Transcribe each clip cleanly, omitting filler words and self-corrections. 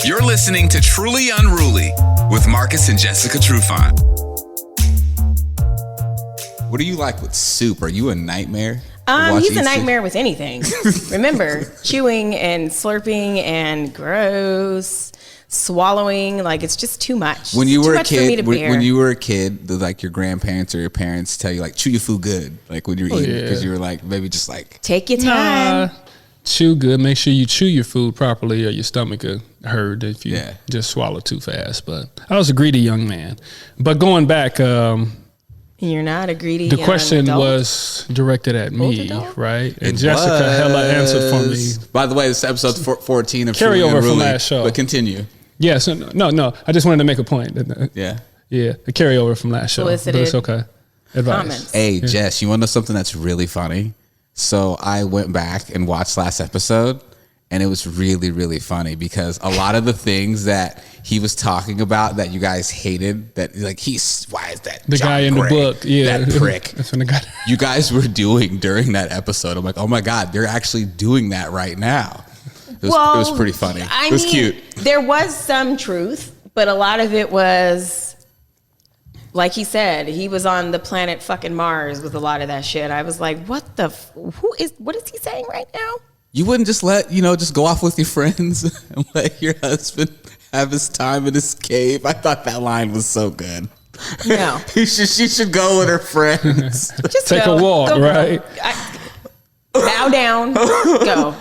You're listening to Truly Unruly with Marcus and Jessica Trufant. What do you like with soup? Are you a nightmare? He's a nightmare with anything. Remember, chewing and slurping and gross, swallowing, like it's just too much. When you were a kid, like your grandparents or your parents tell you like chew your food good, like when you're eating, because you were like maybe just like take your time. Chew good. Make sure you chew your food properly, or your stomach will hurt if you just swallow too fast. But I was a greedy young man. But going back. You're not a greedy. The question was directed at me, right? And Jessica hella answered for me. By the way, this is episode 14 of carryover from last show. But continue. Yes, no. I just wanted to make a point. Yeah, a carryover from last show. But it's okay. Advice. Comments. Hey, Jess, you want to know something that's really funny? So I went back and watched last episode, and it was really, really funny because a lot of the things that he was talking about that you guys hated, that like why is that the John guy in Gray, the book? Yeah, that prick. That's when the guy. You guys were doing during that episode. I'm like, oh my God, they're actually doing that right now. It was pretty funny. It was cute. There was some truth, but a lot of it was, like he said, he was on the planet fucking Mars with a lot of that shit. I was like, what is he saying right now? You wouldn't just just go off with your friends and let your husband have his time in his cave? I thought that line was so good. No. She should go with her friends. Just take a walk, right? Bow down, go.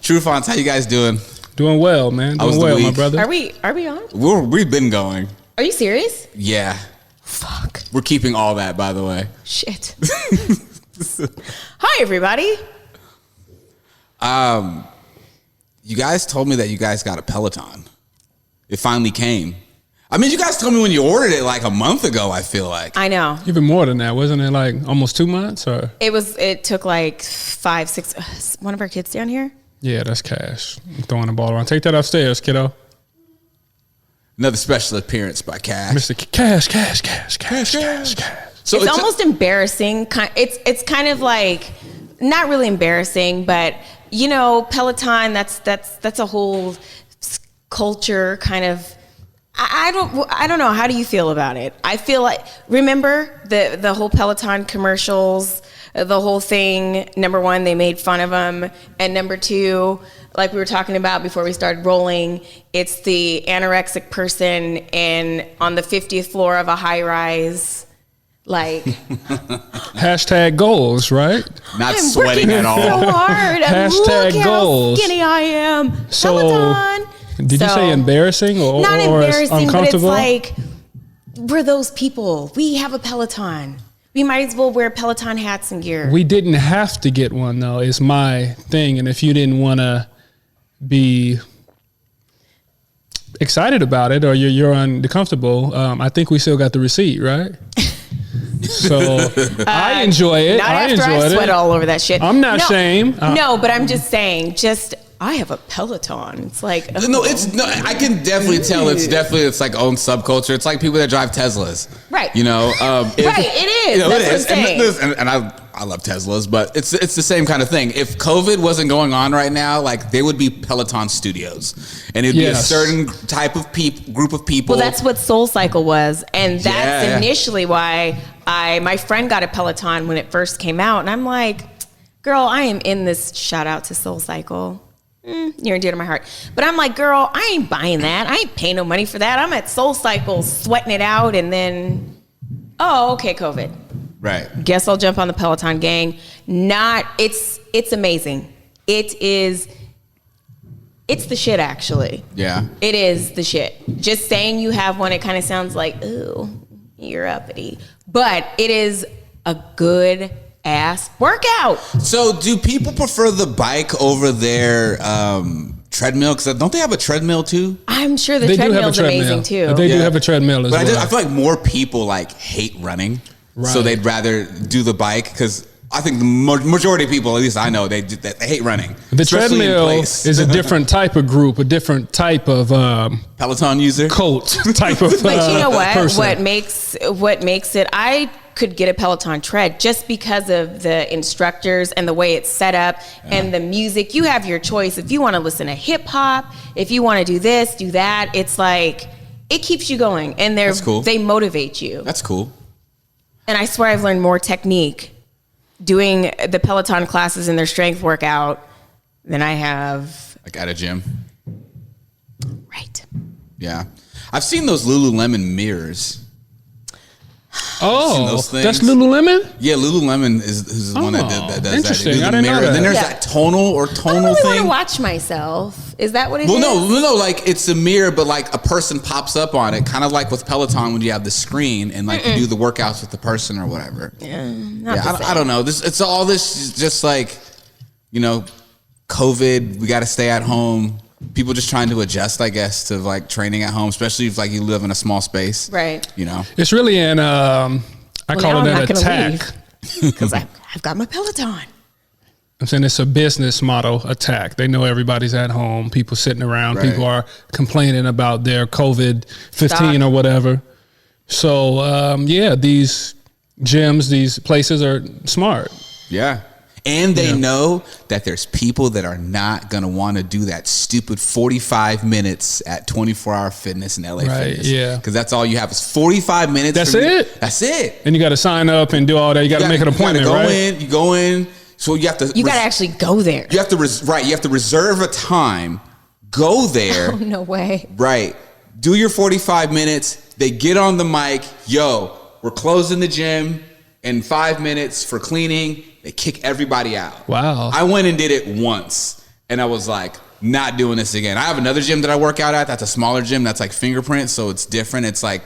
Trufants, how you guys doing? Doing well, man. Doing well, my brother. Are we on? We've been going. Are you serious? Yeah. Fuck. We're keeping all that, by the way. Shit. Hi, everybody. You guys told me that you guys got a Peloton. It finally came. I mean, you guys told me when you ordered it like a month ago, I feel like. I know. Even more than that. Wasn't it like almost 2 months? Or It took like 5, 6. One of our kids down here? Yeah, that's Cash. I'm throwing the ball around. Take that upstairs, kiddo. Another special appearance by Cash. Mr. Cash. So it's almost embarrassing. It's kind of like, not really embarrassing, but Peloton, that's a whole culture kind of. I don't know. How do you feel about it? I feel like, remember the whole Peloton commercials, the whole thing. Number one, they made fun of them, and number two, like we were talking about before we started rolling, it's the anorexic person on the 50th floor of a high rise. Like hashtag goals, right? Not sweating at all. So hard. Hashtag Look goals. How skinny I am. So, Peloton. Did you say embarrassing or not embarrassing, uncomfortable? But it's like we're those people. We have a Peloton. We might as well wear Peloton hats and gear. We didn't have to get one though. It's my thing, and if you didn't want to be excited about it or you're uncomfortable, I think we still got the receipt, right? So I enjoy it. Not after I sweat all over that shit. I'm not ashamed. No, but I'm just saying, I have a Peloton. It's like I can definitely tell it's like own subculture. It's like people that drive Teslas, right? Right, it is. That's what I'm saying. And I love Teslas, but it's the same kind of thing. If COVID wasn't going on right now, like there would be Peloton studios, and it'd be a certain type of group of people. Well, that's what SoulCycle was, and that's initially why my friend got a Peloton when it first came out, and I'm like, girl, I am in this. Shout out to SoulCycle. Near and dear to my heart. But I'm like, girl, I ain't buying that. I ain't paying no money for that. I'm at SoulCycle sweating it out, and then, okay, COVID. Right. Guess I'll jump on the Peloton gang. It's amazing. It's the shit, actually. Yeah. It is the shit. Just saying you have one, it kind of sounds like, ooh, you're uppity. But it is a good ass workout. So do people prefer the bike over their treadmill? Because don't they have a treadmill too? I'm sure the treadmill's amazing too. They do have a treadmill as well. I feel like more people like hate running. Right. So they'd rather do the bike because I think the majority of people, at least I know, they hate running. The treadmill is a different type of group, a different type of Peloton user, cult type of. But you know what? Person. What makes it? could get a Peloton tread just because of the instructors and the way it's set up and the music. You have your choice. If you want to listen to hip hop, if you want to do this, do that, it's like, it keeps you going, and they motivate you. That's cool. And I swear I've learned more technique doing the Peloton classes in their strength workout than I have. Like at a gym? Right. Yeah. I've seen those Lululemon mirrors. Oh, that's Lululemon? Yeah, Lululemon is the one that does that. Interesting. They I didn't know that. And then there's that tonal I thing. really want to watch myself. Is that what it is? Well, no, like it's a mirror, but like a person pops up on it, kind of like with Peloton when you have the screen and like you do the workouts with the person or whatever. I don't know. It's all this just like, you know, COVID. We got to stay at home. People just trying to adjust, I guess, to like training at home, especially if like you live in a small space, right? You know, it's really an I call it an attack because I've got my Peloton. I'm saying it's a business model attack. They know everybody's at home. People sitting around. Right. People are complaining about their COVID-15 or whatever. So these gyms, these places are smart. Yeah. And they know that there's people that are not going to want to do that stupid 45 minutes at 24-hour fitness in LA Fitness. Yeah. Because that's all you have is 45 minutes. That's it? That's it. And you got to sign up and do all that. You got to make an appointment, right? You go in. So you have to. You got to actually go there. You have to, you have to reserve a time, go there. Oh, no way. Right. Do your 45 minutes. They get on the mic. Yo, we're closing the gym in 5 minutes for cleaning. They kick everybody out. Wow. I went and did it once, and I was like, not doing this again. I have another gym that I work out at. That's a smaller gym. That's like Fingerprint, so it's different. It's like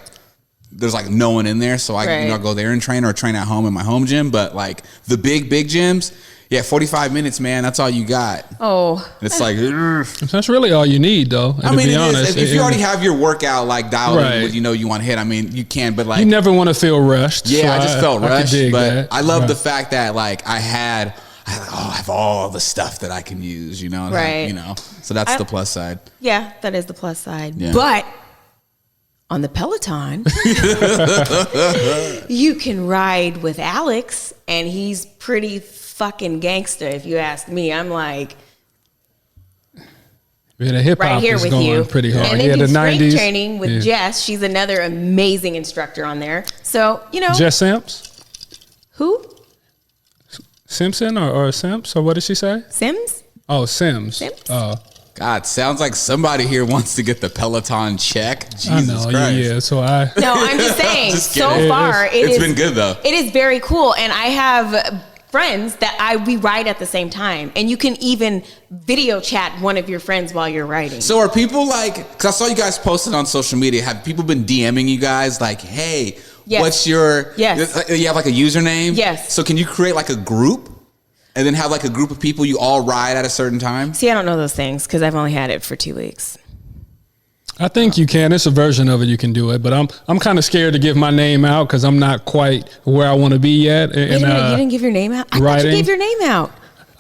there's like no one in there, so I go there and train or train at home in my home gym. But like the big gyms, 45 minutes, man. That's all you got. Oh, it's like that's really all you need, though. And I mean, to be honest, if you already have your workout like dialed in, with, you want to hit. I mean, you can, but like you never want to feel rushed. Yeah, I just felt rushed, but that. I love the fact that like I have all the stuff that I can use, right? So that's the plus side. Yeah, that is the plus side. Yeah. But on the Peloton, you can ride with Alex, and he's pretty fucking gangster. If you ask me, I'm like. The hip hop right here is with going you. Pretty hard. And then the strength 90s training with Jess. She's another amazing instructor on there. So Jess Simps. Who? Simpson or Simps or what did she say? Sims. Oh, Sims. Oh. God, sounds like somebody here wants to get the Peloton check. Jesus I know, Christ. yeah. So I. No, I'm just saying. Just so kidding. far, it's been good though. It is very cool, and I have friends that we ride at the same time, and you can even video chat one of your friends while you're riding. So are people like? Because I saw you guys posted on social media. Have people been DMing you guys like, "Hey, what's your?" Yes. You have like a username. Yes. So can you create like a group? And then have like a group of people you all ride at a certain time? See, I don't know those things because I've only had it for 2 weeks. I think you can. It's a version of it. You can do it, but I'm kind of scared to give my name out because I'm not quite where I want to be yet. Wait a minute, you didn't give your name out? I thought you gave your name out.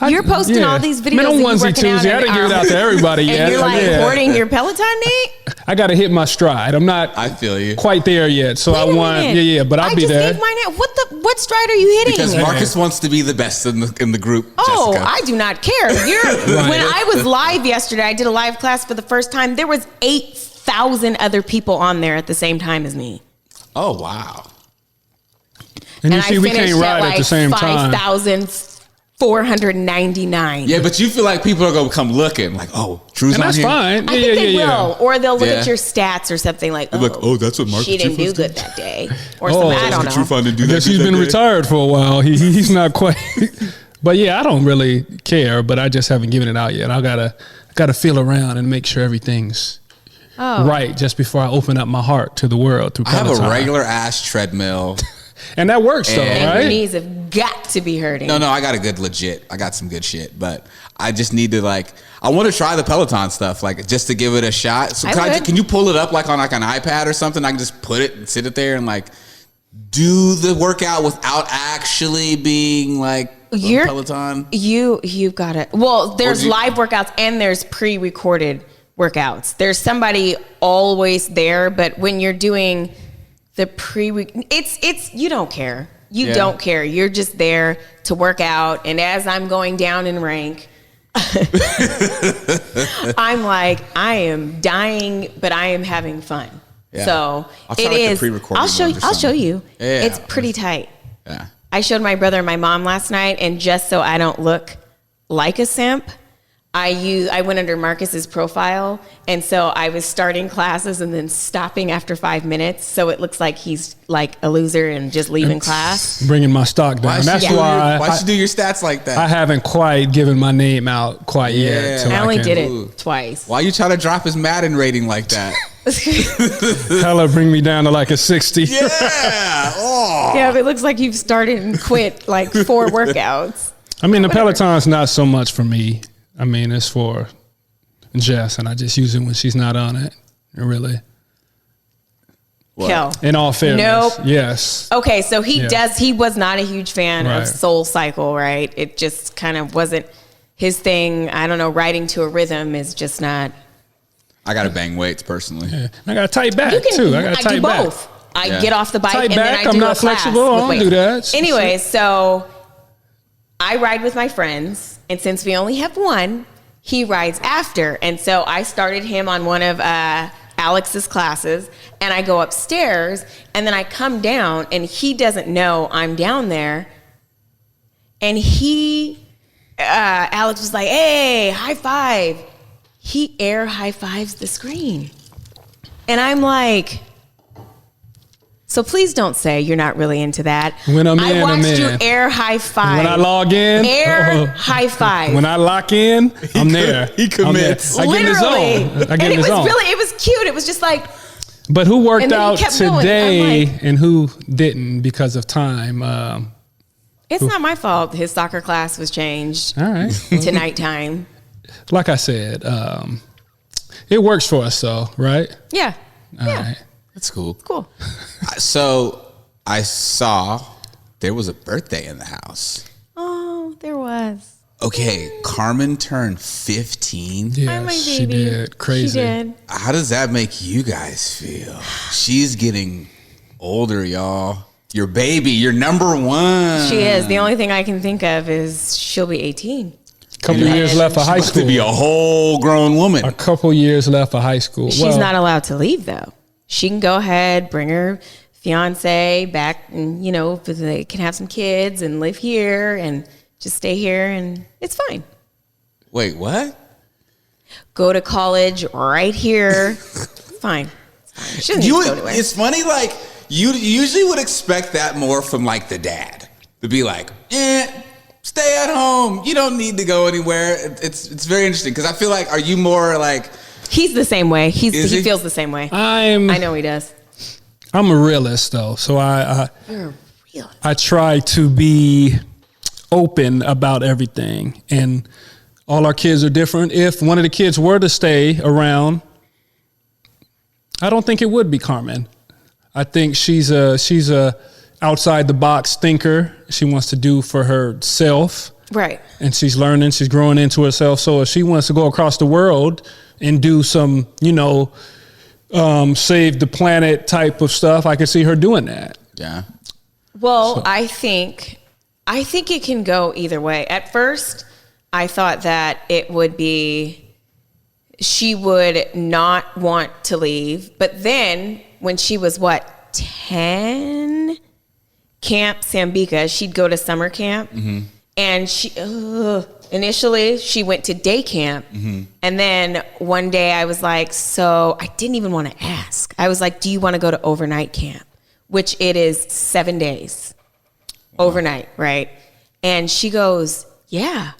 You're posting all these videos. Man, of you onesie working out twosie. I didn't give it out to everybody yet. And you're like hoarding your Peloton, Nate? I got to hit my stride. I'm not. I feel you. Quite there yet. So Wait I want. minute. Yeah. But I'll be there. I just gave mine out. What stride are you hitting? Because Marcus wants to be the best in the group. Oh, Jessica. I do not care. When I was live yesterday, I did a live class for the first time. There was 8,000 other people on there at the same time as me. Oh wow! And you see, we can't ride at the same time. 5,499. Yeah, but you feel like people are gonna come looking like, oh, Drew's and on that's here. fine. I think they will, or they'll look Yeah. at your stats or something like, oh, Like, oh, that's what Marcus she didn't do Trufants good did. that day, or something. I don't know. Trufant didn't do I that guess good he's that been day. retired for a while. He's not quite. But yeah, I don't really care. But I just haven't given it out yet. I gotta feel around and make sure everything's right just before I open up my heart to the world through Peloton. I have a regular ass treadmill. And that works though, And And right? your knees have got to be hurting. No, I got a good legit. I got some good shit, but I just need to I want to try the Peloton stuff, just to give it a shot. So can you pull it up on an iPad or something? I can just put it and sit it there and do the workout without actually being Peloton. You've got it. Well, there's live workouts and there's pre-recorded workouts. There's somebody always there, but when you're doing the it's you don't care. You don't care. You're just there to work out. And as I'm going down in rank, I'm like, I am dying, but I am having fun. Yeah. So it is. I'll show you. Yeah. It's pretty tight. Yeah. I showed my brother and my mom last night, and just so I don't look like a simp, I went under Marcus's profile, and so I was starting classes and then stopping after 5 minutes, so it looks like he's like a loser and just leaving class. Bringing my stock down. Why should you do your stats like that? I haven't quite given my name out quite yet. So I only did it twice. Why you try to drop his Madden rating like that? Hella bring me down to like a 60. Yeah. Oh. Yeah, but it looks like you've started and quit like 4 workouts. I mean, the Peloton's not so much for me. I mean, it's for Jess, and I just use it when she's not on it. Really. Kel. In all fairness. Nope. Yes. Okay, so he was not a huge fan of Soul Cycle, right? It just kind of wasn't his thing. I don't know, riding to a rhythm is just not. I got to bang weights personally. Yeah. I got to tight back too. I got to tight back. Both. I get off the bike tight and back, then I do I'm not a class flexible. I don't do that. Anyway, so I ride with my friends, and since we only have one, he rides after. And so I started him on one of Alex's classes, and I go upstairs, and then I come down, and he doesn't know I'm down there. And Alex was like, hey, high five. He air high fives the screen. And I'm like, so please don't say you're not really into that. When I'm I watched you air high five. When I log in, high five. When I lock in, I'm there. He commits. I get in the zone. It was cute. It was just like. But who worked out today like, and who didn't because of time? It's not my fault. His soccer class was changed. All right. To nighttime. Like I said, it works for us, though, right? Yeah. All right. That's cool. Cool. So I saw there was a birthday in the house. Oh, there was. Okay, Carmen turned 15. Yes, Hi, my baby. she did. Crazy. She did. How does that make you guys feel? She's getting older, y'all. Your baby, your number one. She is. The only thing I can think of is she'll be 18. Couple years left of high school. To be a whole grown woman. A couple years left of high school. She's not allowed to leave, though. She can go ahead, bring her fiance back, and they can have some kids and live here and just stay here, and it's fine. Wait, what? Go to college right here. Fine. She doesn't need to go anywhere. It's funny, like you usually would expect that more from like the dad to be like, stay at home. You don't need to go anywhere. It's very interesting because I feel like, are you more like? He's the same way. He feels the same way. I know he does. I'm a realist, though, so You're a realist. I try to be open about everything, and all our kids are different. If one of the kids were to stay around, I don't think it would be Carmen. I think she's a outside the box thinker. She wants to do for herself, right? And she's learning. She's growing into herself. So if she wants to go across the world and do some, save the planet type of stuff, I could see her doing that. Yeah. Well, I think it can go either way. At first, I thought that it would be she would not want to leave. But then when she was 10, Camp Sambika, she'd go to summer camp. Mm-hmm. And she initially she went to day camp. Mm-hmm. And then one day I was like, so I didn't even want to ask. I was like, do you want to go to overnight camp? Which it is 7 days overnight, right? And she goes, yeah.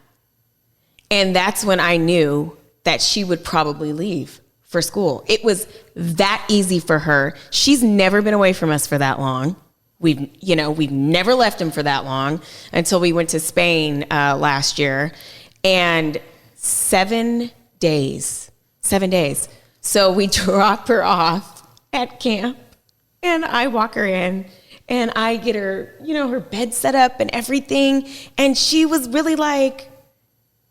And that's when I knew that she would probably leave for school. It was that easy for her. She's never been away from us for that long. We've never left him for that long until we went to Spain last year, and 7 days. So we drop her off at camp, and I walk her in, and I get her, her bed set up and everything, and she was really like,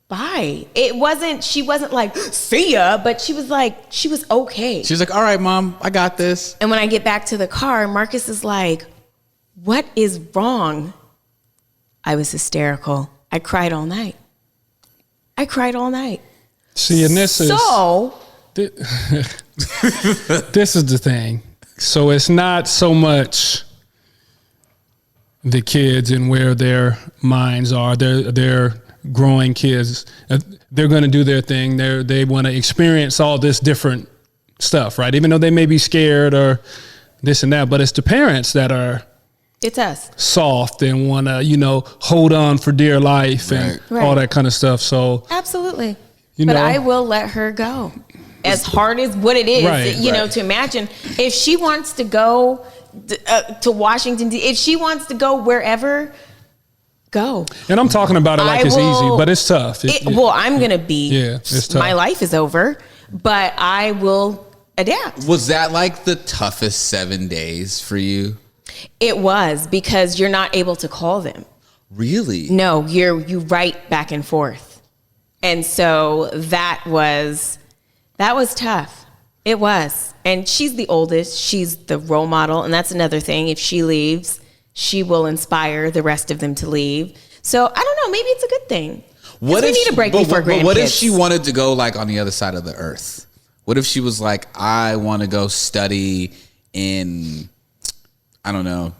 bye. She wasn't like, see ya, but she was like, she was okay. She was like, all right, Mom, I got this. And when I get back to the car, Marcus is like, What is wrong? I was hysterical. I cried all night. See, and this is this is the thing. So it's not so much the kids and where their minds are. They're growing kids. They're going to do their thing. They want to experience all this different stuff, right? Even though they may be scared or this and that, but it's the parents that are. It's us. Soft and want to, hold on for dear life and all that kind of stuff. So absolutely. But I will let her go. As hard as what it is, to imagine if she wants to go to Washington, if she wants to go wherever, go. And I'm talking about it like it's easy, but it's tough. I'm going to be. Yeah, it's tough. My life is over, but I will adapt. Was that like the toughest 7 days for you? It was, because you're not able to call them. Really? No, you write back and forth. And so that was tough. It was. And she's the oldest. She's the role model. And that's another thing. If she leaves, she will inspire the rest of them to leave. So I don't know. Maybe it's a good thing. We need a break before grandkids. What if she wanted to go like on the other side of the earth? What if she was like, I want to go study in, I don't know,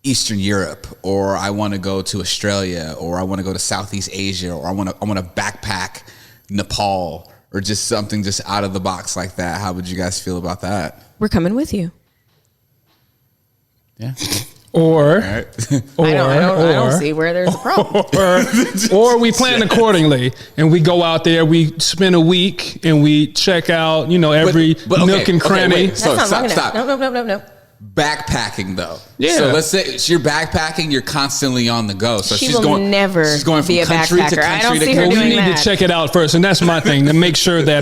Eastern Europe, or I want to go to Australia, or I want to go to Southeast Asia, or I want to backpack Nepal, or just something just out of the box like that. How would you guys feel about that? We're coming with you. Yeah. Or, I don't see where there's a problem. or we plan accordingly and we go out there, we spend a week and we check out, every nook and cranny. Wait, so stop. No. Backpacking though. Yeah. So let's say you're backpacking, you're constantly on the go. So she's going from country to country I don't to see her country. doing We need to check it out first. And that's my thing, to make sure that,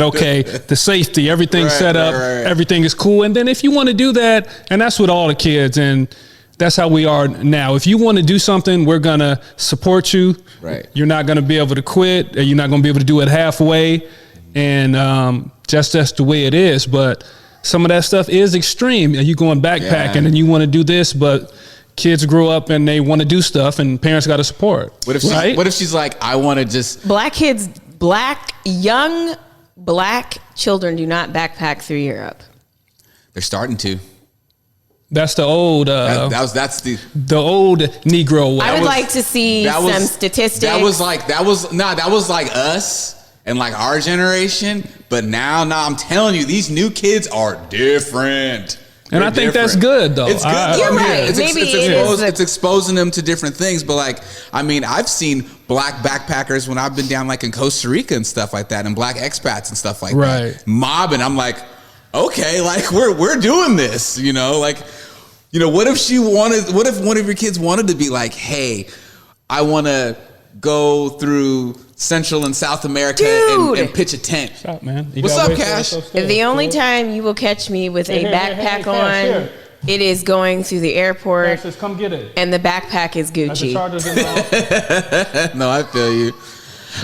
the safety, everything's set up, everything is cool. And then if you want to do that, and that's with all the kids, and that's how we are now. If you want to do something, we're going to support you. Right. You're not going to be able to quit. Or you're not going to be able to do it halfway. And that's the way it is. But some of that stuff is extreme. You going backpacking and you want to do this, but kids grow up and they want to do stuff and parents got to support. What if she's like, I want to just... young black children do not backpack through Europe. They're starting to. That's the old... that's the old Negro way. I would like to see some statistics. That was like us and like our generation. But now I'm telling you, these new kids are different. And I think that's good, though. It's good. You're right. It's exposing them to different things. But I've seen black backpackers when I've been down like in Costa Rica and stuff like that, and black expats and stuff like that. Mobbing. I'm like, okay, like we're doing this, what if one of your kids wanted to be like, hey, I want to go through Central and South America and pitch a tent. What's up, man? What's up, Cash? The only time you will catch me with a backpack on, it is going through the airport. Cash, come get it. And the backpack is Gucci. No, I feel you.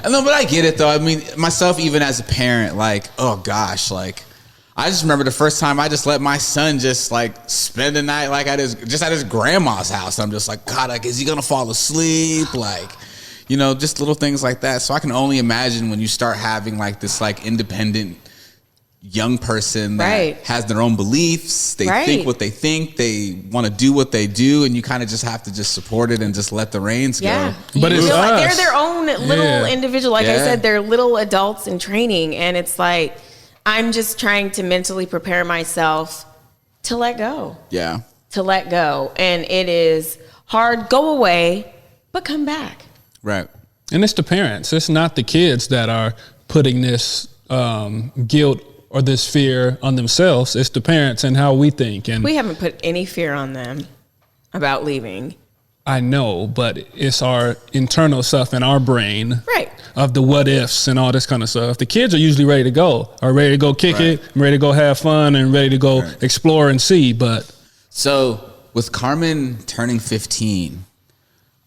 No, but I get it though. I mean, myself, even as a parent, like, oh gosh, like, I just remember the first time I just let my son just like spend the night like at his grandma's house. I'm just like, God, like, is he gonna fall asleep? Like, just little things like that. So I can only imagine when you start having like this like independent young person that has their own beliefs. They think what they think. They want to do what they do, and you kind of just have to just support it and just let the reins go. But it's us. They're their own little individual. Like I said, they're little adults in training, and it's like I'm just trying to mentally prepare myself to let go. Yeah. To let go, and it is hard. Go away, but come back. Right. And it's the parents. It's not the kids that are putting this guilt or this fear on themselves. It's the parents and how we think. And we haven't put any fear on them about leaving. I know, but it's our internal stuff in our brain. Right. Of the what ifs and all this kind of stuff. The kids are usually ready to go, are ready to go kick it, ready to go have fun, and ready to go explore and see. But so with Carmen turning 15,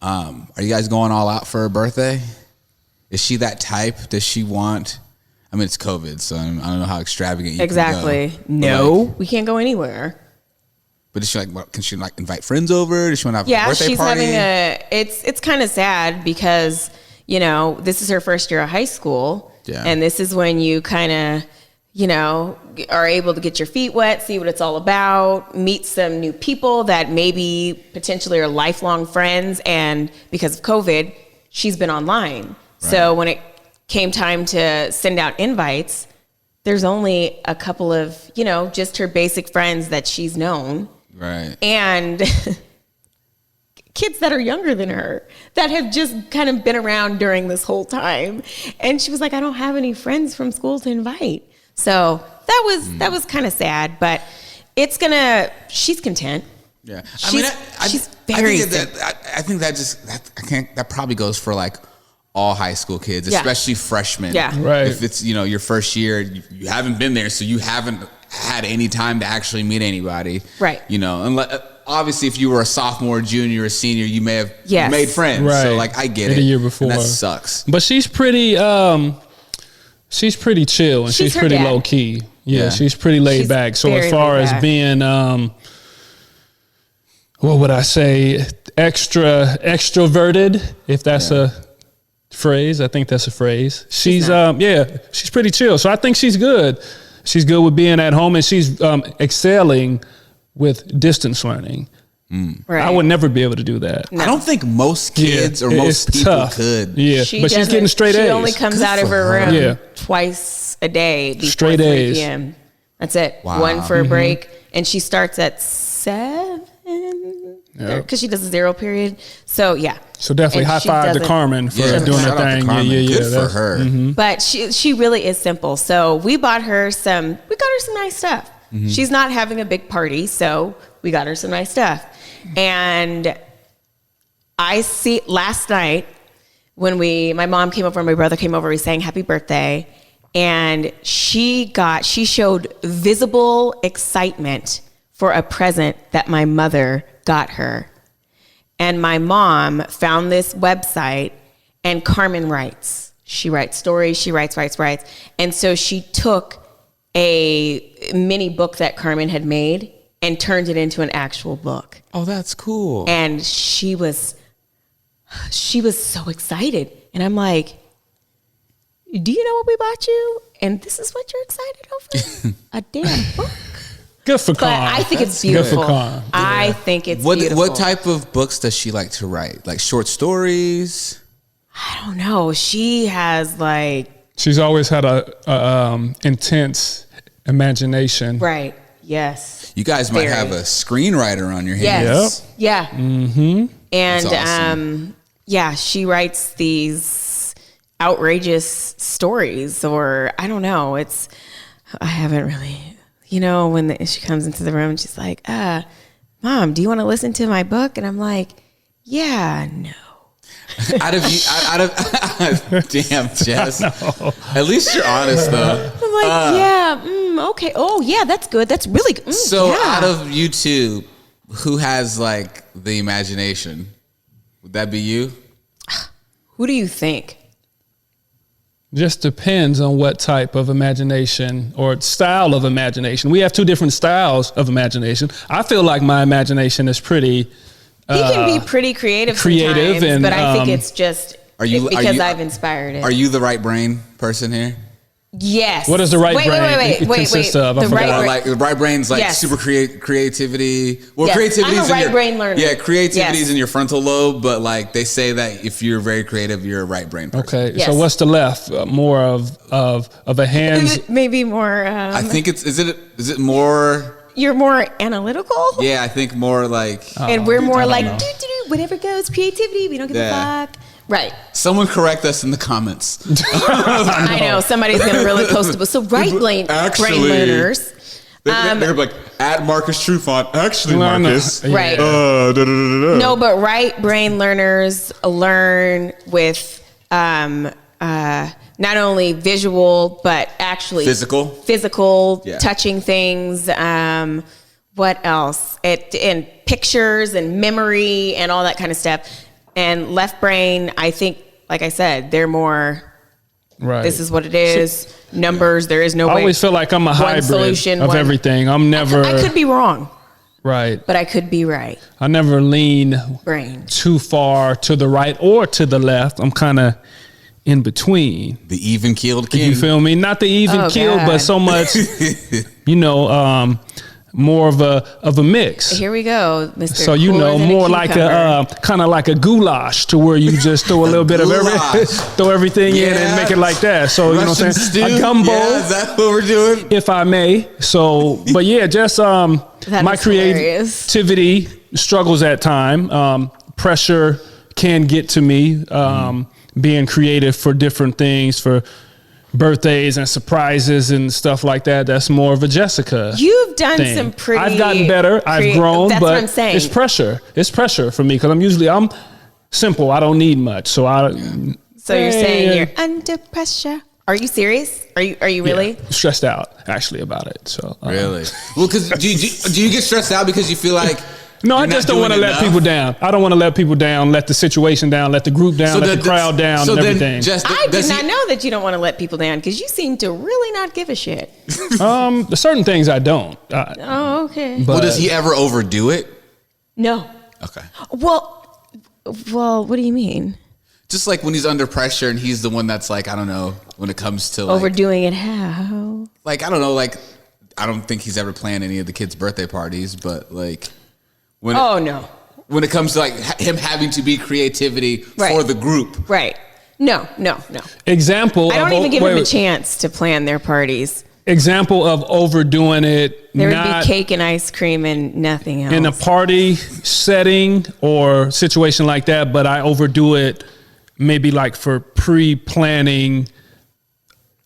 are you guys going all out for her birthday? Is she that type? Does she want? I mean, it's COVID, so I don't know how extravagant you can go. No, we can't go anywhere. But does she can she like invite friends over? Does she want to have a birthday she's party? having it's kind of sad because, you know, this is her first year of high school. Yeah. And this is when you kind of, you know, are able to get your feet wet, see what it's all about, meet some new people that maybe potentially are lifelong friends. And because of COVID, she's been online. Right. So when it came time to send out invites, there's only a couple of, you know, just her basic friends that she's known. Right. And kids that are younger than her that have just kind of been around during this whole time. And she was like, I don't have any friends from school to invite. So that was kind of sad, but she's content. Yeah. She's very I think that probably goes for like all high school kids, especially freshmen. Yeah. Right. If it's, you know, your first year, you haven't been there, so you haven't had any time to actually meet anybody. Right. You know, and obviously if you were a sophomore, junior, or senior, you may have made friends. Right. So like I get it. The year before. And that sucks. But she's pretty chill and she's pretty low key. Yeah, she's pretty laid back. So as far as being what would I say, extroverted, if that's a phrase, I think that's a phrase. She's she's pretty chill. So I think she's good. She's good with being at home, and she's excelling with distance learning. Right. I would never be able to do that. No. I don't think most kids or most people could. Yeah, but she's getting straight A's. She only comes out of her room twice a day before straight 3 A's. p.m. That's it. Wow. One for a break, and she starts at 7 because she does a 0 period. So yeah. So definitely high five to Carmen for doing the thing. Good for her. Mm-hmm. But she really is simple. So we got her some nice stuff. Mm-hmm. She's not having a big party, so we got her some nice stuff. And last night when my mom came over and my brother came over, we sang happy birthday, and she showed visible excitement for a present that my mother got her. And my mom found this website, and Carmen writes. She writes stories, she writes. And so she took a mini book that Carmen had made and turned it into an actual book. Oh, that's cool. And she was so excited. And I'm like, do you know what we bought you? And this is what you're excited over? A damn book. Good for Carmen. But I think it's beautiful. Good for Carmen. I think it's beautiful. What type of books does she like to write? Like short stories? I don't know. She has she's always had a intense imagination. Right. Yes. You guys might have a screenwriter on your hands. Yes. Yeah. Mm-hmm. And awesome. She writes these outrageous stories, or I don't know. I haven't really, when she comes into the room, she's like, Mom, do you want to listen to my book? And I'm like, yeah, no. Out of damn, Jess. At least you're honest though. I'm like, okay. Oh yeah, that's good. That's really good. Out of you two, who has the imagination? Would that be you? Who do you think? Just depends on what type of imagination or style of imagination. We have two different styles of imagination. I feel like my imagination is pretty. He can be pretty creative sometimes, but I think it's just because I've inspired it. Are you the right brain person here? Yes. What does the right brain consist of? The right brain's super creativity. Well, yes. creativity is I'm a right brain learner. Yeah, creativity is in your frontal lobe, but they say that if you're very creative, you're a right brain person. Okay, yes. So what's the left? More of a hands? Maybe more. I think is it more? You're more analytical? Yeah, I think more and we're more whatever goes, creativity, we don't give a fuck. Right. Someone correct us in the comments. I know, somebody's going to really post it. So brain learners. They're like, at Marcus Trufant. Actually, Marcus. Right. No, but right brain learners learn with not only visual, but actually physical, touching things. What else? And pictures and memory and all that kind of stuff. And left brain, I think, like I said, they're more. Right. This is what it is. Numbers. There is no way. I always feel like I'm a hybrid of everything. I'm never. I could be wrong. Right. But I could be right. I never lean Brain. too far to the right or to the left. I'm kind of in between. The even keeled king. You feel me? Not the even keeled, God. but so much, more of a mix. Here we go, Mr. So Cooler than a more like a cucumber. kind of like a goulash, to where you just throw a little bit of Goulash. throw everything in Yeah. and make it like that. So you know what I'm Russian saying? stew? A gumbo, Yeah, is that what we're doing? if I may. So, but yeah, just That my is hilarious. creativity struggles at time. Pressure can get to me. Being creative for different things, for birthdays and surprises and stuff like that. That's more of a Jessica. You've done thing. some pretty. I've gotten better. I've grown. That's but what I'm saying. It's pressure. It's pressure for me because I'm simple. I don't need much. So So you're saying you're under pressure? Are you serious? Are you really? stressed out actually about it. So Really? Well, because do you get stressed out because you feel like No, I you're just not don't want to doing let enough? people down. I don't want to let people down, let the situation down, let the group down, let the crowd down, so and then everything. I did not know that you don't want to let people down because you seem to really not give a shit. There's certain things I don't. Oh, okay. But Well, does he ever overdo it? No. Okay. Well, what do you mean? Just like when he's under pressure and he's the one that's like, I don't know, when it comes to like, Overdoing it how? like, I don't know, like, I don't think he's ever planned any of the kids' birthday parties, but like, when Oh, no. when it comes to like him having to be creativity Right. for the group. Right. No. example? I don't of, even give wait, him a wait. chance to plan their parties. Example of overdoing it. There would not be cake and ice cream and nothing else. in a party setting or situation like that, but I overdo it maybe like for pre-planning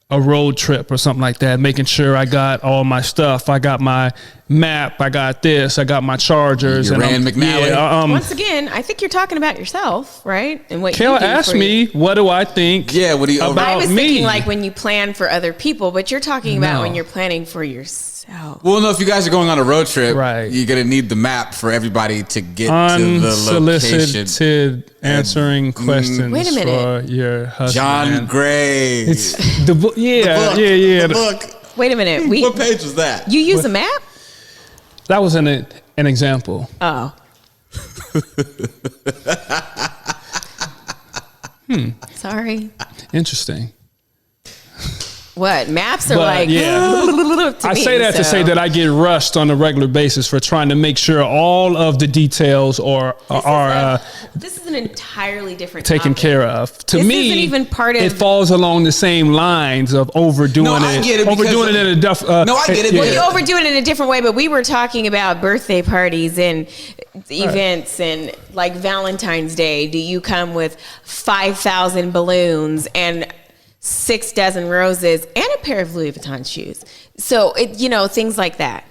a road trip or something like that, making sure I got all my stuff. I got my map. I got this. I got my chargers. Your Rand McNally? Yeah, Once again, I think you're talking about yourself, right? And what Kayla you do asked for me, what do I think Yeah, what do you about I was me? thinking like when you plan for other people, but you're talking about No. when you're planning for yourself. Well, no, if you guys are going on a road trip, Right. you're going to need the map for everybody to get to the location. Unsolicited answering questions Wait a minute. for your husband. John Gray. It's the book. Yeah, book, yeah. The book. Wait a minute. What page was that? You use a map? That was an example. Oh. Sorry. Interesting. What? Maps are But, like yeah. to I me, say that to so- say that I get rushed on a regular basis for trying to make sure all of the details are This is an entirely different taken topic. care of. To This me, isn't even part of- it falls along the same lines of overdoing No, I it. get it because Overdoing it in a No, I get it, Well, Yeah. you overdo it in a different way, but we were talking about birthday parties and events and like Valentine's Day. Do you come with 5,000 balloons and 6 dozen roses and a pair of Louis Vuitton shoes? So, things like that.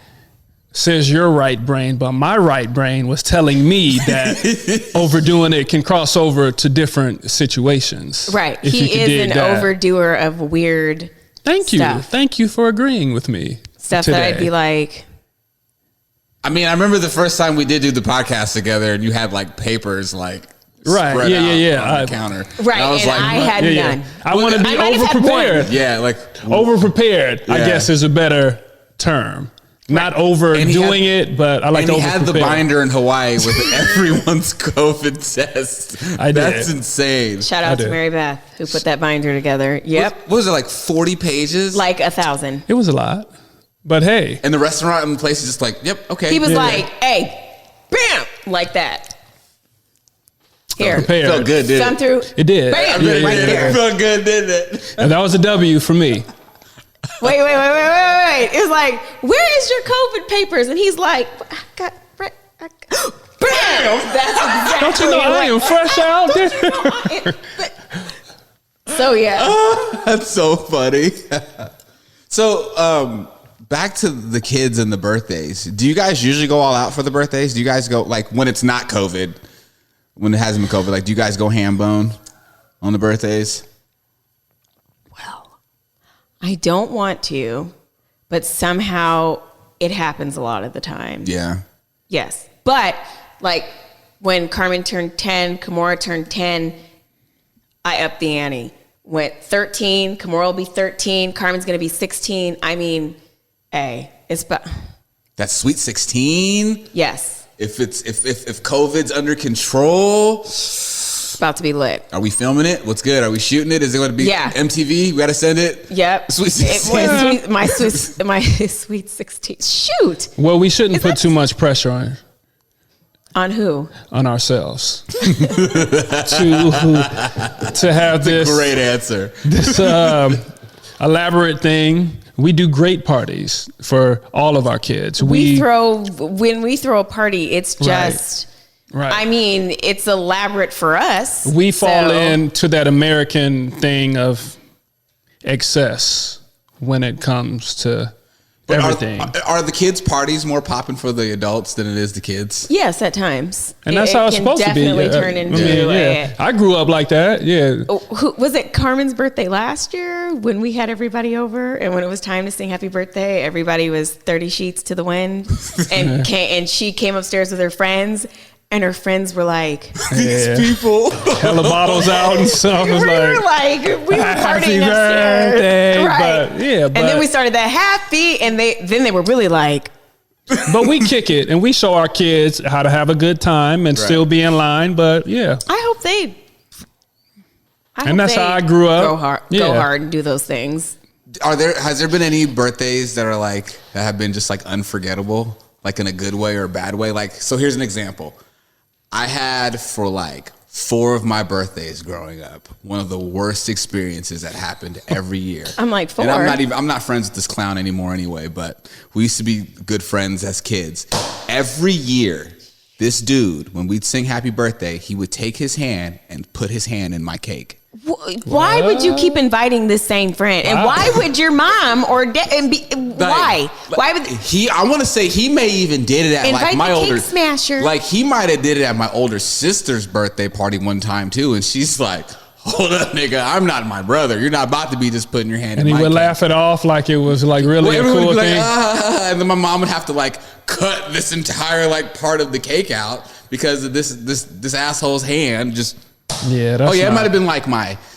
Says your right brain, but my right brain was telling me that overdoing it can cross over to different situations. Right. If you He could is dig an that. overdoer of weird Thank you. stuff. Thank you for agreeing with me. Stuff today. that I'd be like, I mean, I remember the first time we did do the podcast together and you had like papers like Right, spread yeah, out yeah, yeah. on the counter. right, I was and like, I what? had Yeah, yeah. none. I want to be I might have had over-prepared. Yeah, like Over-prepared, I Yeah. guess, is a better term. Not overdoing it, but I like and to he had the over-prepare. binder in Hawaii with everyone's COVID test. I did. That's insane. Shout I out to did. Mary Beth who put that binder together. Yep. What was it, like 40 pages? Like 1,000. It was a lot. But hey, And the restaurant and the place is just like, yep, okay. He was Yeah. like, hey, bam, like that. Here. prepared. Felt good, didn't Thumb it? through. It did. Bam, Yeah, right yeah, there. It felt good, didn't it? And that was a W for me. Wait. It was like, where is your COVID papers? And he's like, I got bam. That's exactly Don't you know I am fresh out there? So yeah. That's so funny. So, back to the kids and the birthdays. Do you guys usually go all out for the birthdays? Do you guys go, like, when it's not COVID, when it hasn't been COVID, like, do you guys go ham bone on the birthdays? Well, I don't want to, but somehow it happens a lot of the time. Yeah. Yes. But like when Carmen turned 10, Kimora turned 10, I upped the ante. Went 13, Kimora will be 13, Carmen's going to be 16. I mean, hey, it's about... That Sweet 16. Yes. If COVID's under control, It's about to be lit. Are we filming it? What's good? Are we shooting it? Is it going to be MTV? We got to send it. Yep. Sweet 16. My sweet 16. Shoot. Well, we shouldn't put too much pressure on who? On ourselves. to have this great answer. This elaborate thing. We do great parties for all of our kids. When we throw a party, it's just right. I mean, it's elaborate for us. We fall into that American thing of excess when it comes to everything. Are the kids' parties more popping for the adults than it is the kids? Yes, at times. And that's how it's supposed to be. Definitely turn into. I grew up like that. Yeah. Was it Carmen's birthday last year when we had everybody over, and when it was time to sing Happy Birthday, everybody was 30 sheets to the wind, and she came upstairs with her friends. And her friends were like, these people. Hella bottles out and stuff. We were partying upstairs. Right. And then we started that happy, and they were really like. But we kick it, and we show our kids how to have a good time and still be in line. But yeah. I hope they. And that's how I grew up. Go hard and do those things. Has there been any birthdays that are that have been just unforgettable, in a good way or a bad way? So here's an example. I had for 4 of my birthdays growing up one of the worst experiences that happened every year. I'm 4. And I'm not friends with this clown anymore anyway, but we used to be good friends as kids. Every year, this dude, when we'd sing Happy Birthday, he would take his hand and put his hand in my cake. Why would you keep inviting this same friend? And why would your mom or why? Why would I want to say he may even did it at my older smasher. He might have did it at my older sister's birthday party one time too, and she's like, "Hold up, nigga, I'm not my brother. You're not about to be just putting your hand in my cake." And he would laugh it off like it was really a cool thing. And then my mom would have to cut this entire part of the cake out because of this asshole's hand just. Yeah. That's it might have been my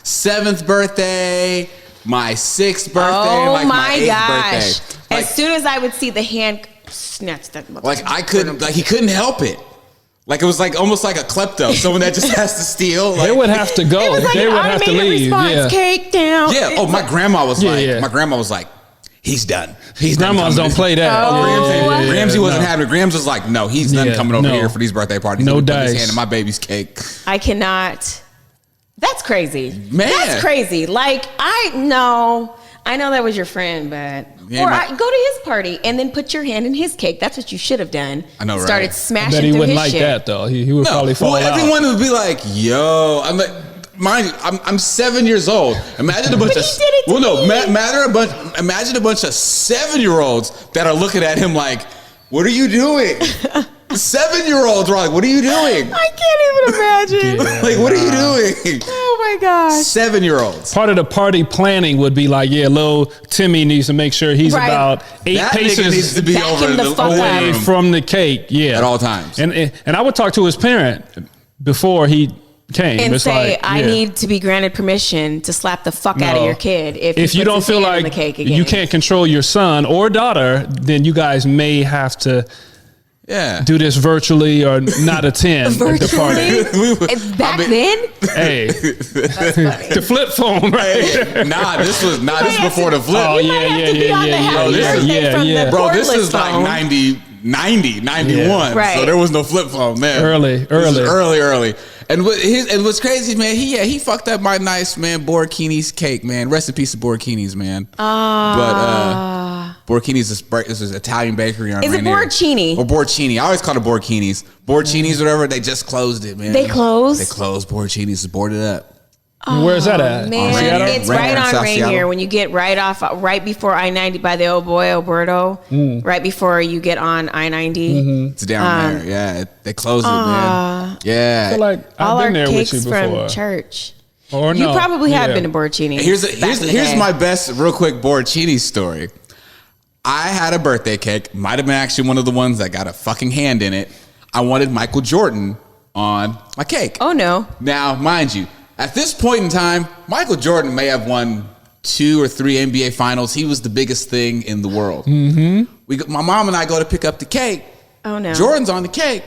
7th birthday, my 6th birthday, my 8th birthday. As soon as I would see the hand snatch that. I couldn't. He couldn't help it. It was almost like a klepto, someone that just has to steal. They would have to go. It was they would have to leave. Response, cake down. Yeah. Oh, my grandma was my grandma was like, he's done. Grandmas don't play that. Ramsey wasn't having it. Grams was like, no, he's done coming over here for these birthday parties. No dice. Put his hand in my baby's cake. I cannot. That's crazy. Man. That's crazy. I know that was your friend, but go to his party and then put your hand in his cake. That's what you should have done. I know, right? Started smashing through his shit. He wouldn't like that though. He would probably fall out. Everyone would be like, yo, I'm like. Mind you, I'm 7 years old. Imagine a bunch of imagine a bunch of 7-year-olds that are looking at him like, "What are you doing?" 7-year-olds are like, "What are you doing?" I can't even imagine. What are you doing? Oh my gosh. 7-year-olds. Part of the party planning would be little Timmy needs to make sure he's about 8 paces needs to be away from the cake. Yeah, at all times. And I would talk to his parent before he came and say, I need to be granted permission to slap the fuck out of your kid if you don't feel like you can't control your son or daughter, then you guys may have to do this virtually or not attend the party. Back then? Hey, the flip phone, right? Hey, this was before the flip. Oh yeah. Bro, this is 90, 91. Right. So there was no flip phone there. Early. And what's crazy, man, he fucked up my nice, man, Borghini's cake, man. Rest in peace to Borghini's, man. But Borghini's is an Italian bakery on Rainier. Is it Borcini? Or Borcini. I always call it Borghini's. Borghini's, whatever, they just closed it, man. They closed? They closed Borghini's, boarded up. Where's that at? Man, it's right on Rainier when you get right before I-90 by the old boy Alberto, right before you get on I-90. Mm-hmm. It's down there. Yeah, they closed it, man. Yeah. I feel like I've been there with you before. From church. Or you probably have been to Borcini. Here's my best, real quick, Borcini story. I had a birthday cake. Might have been actually one of the ones that got a fucking hand in it. I wanted Michael Jordan on my cake. Oh, no. Now, mind you, at this point in time, Michael Jordan may have won 2 or 3 NBA finals. He was the biggest thing in the world. Mm-hmm. My mom and I go to pick up the cake. Oh no. Jordan's on the cake.